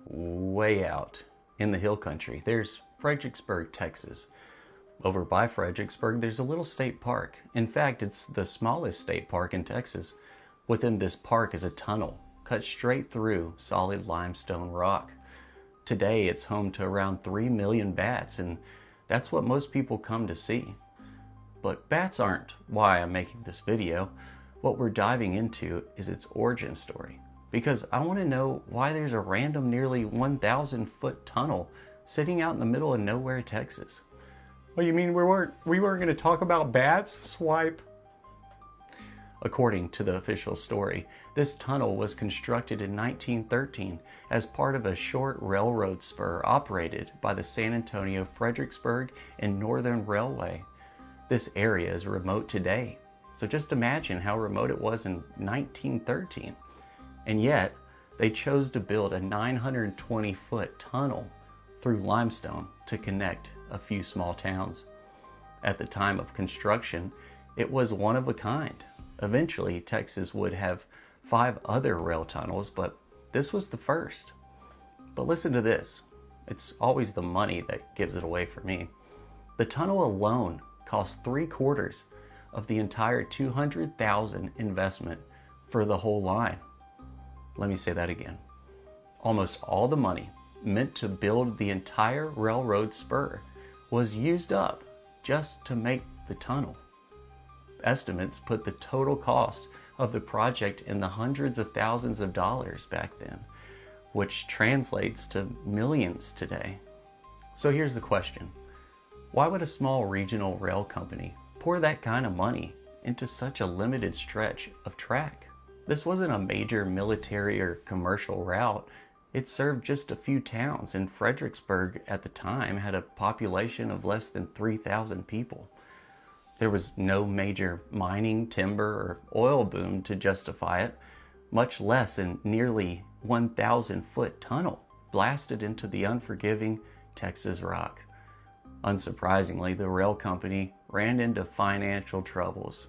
way out in the hill country. There's Fredericksburg, Texas. Over by Fredericksburg, there's a little state park. In fact, it's the smallest state park in Texas. Within this park is a tunnel cut straight through solid limestone rock. Today, it's home to around 3 million bats, and that's what most people come to see. But bats aren't why I'm making this video. What we're diving into is its origin story, because I want to know why there's a random nearly 1,000-foot tunnel sitting out in the middle of nowhere, Texas. Well, you mean we weren't going to talk about bats? Swipe. According to the official story, this tunnel was constructed in 1913 as part of a short railroad spur operated by the San Antonio, Fredericksburg, and Northern Railway. This area is remote today, so just imagine how remote it was in 1913. And yet, they chose to build a 920-foot tunnel through limestone to connect a few small towns. At the time of construction, it was one of a kind. Eventually, Texas would have 5 other rail tunnels, but this was the first. But listen to this. It's always the money that gives it away for me. The tunnel alone cost 3/4 of the entire $200,000 investment for the whole line. Let me say that again. Almost all the money meant to build the entire railroad spur was used up just to make the tunnel. Estimates put the total cost of the project in the hundreds of thousands of dollars back then, which translates to millions today. So here's the question. Why would a small regional rail company pour that kind of money into such a limited stretch of track? This wasn't a major military or commercial route. It served just a few towns, and Fredericksburg at the time had a population of less than 3,000 people. There was no major mining, timber, or oil boom to justify it, much less a nearly 1,000-foot tunnel blasted into the unforgiving Texas rock. Unsurprisingly, the rail company ran into financial troubles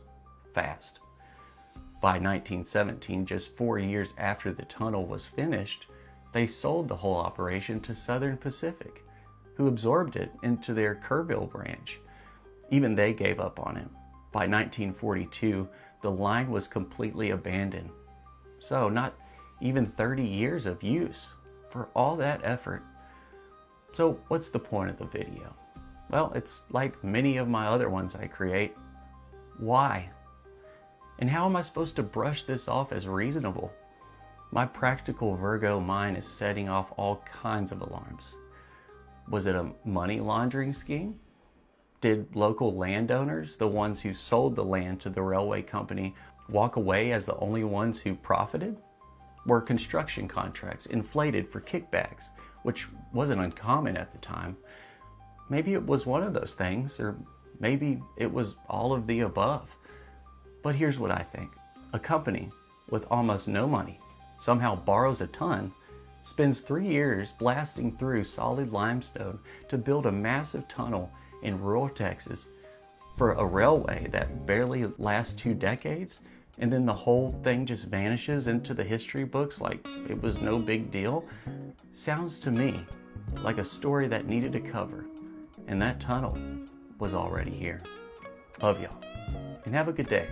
fast. By 1917, just 4 years after the tunnel was finished, they sold the whole operation to Southern Pacific, who absorbed it into their Kerrville branch. Even they gave up on it. By 1942, the line was completely abandoned. So not even 30 years of use for all that effort. So what's the point of the video? Well, it's like many of my other ones I create. Why? And how am I supposed to brush this off as reasonable? My practical Virgo mind is setting off all kinds of alarms. Was it a money laundering scheme? Did local landowners, the ones who sold the land to the railway company, walk away as the only ones who profited? Were construction contracts inflated for kickbacks, which wasn't uncommon at the time? Maybe it was one of those things, or maybe it was all of the above. But here's what I think. A company with almost no money somehow borrows a ton, spends 3 years blasting through solid limestone to build a massive tunnel in rural Texas for a railway that barely lasts 2 decades, and then the whole thing just vanishes into the history books like it was no big deal. Sounds to me like a story that needed a cover, and that tunnel was already here. Love y'all, and have a good day.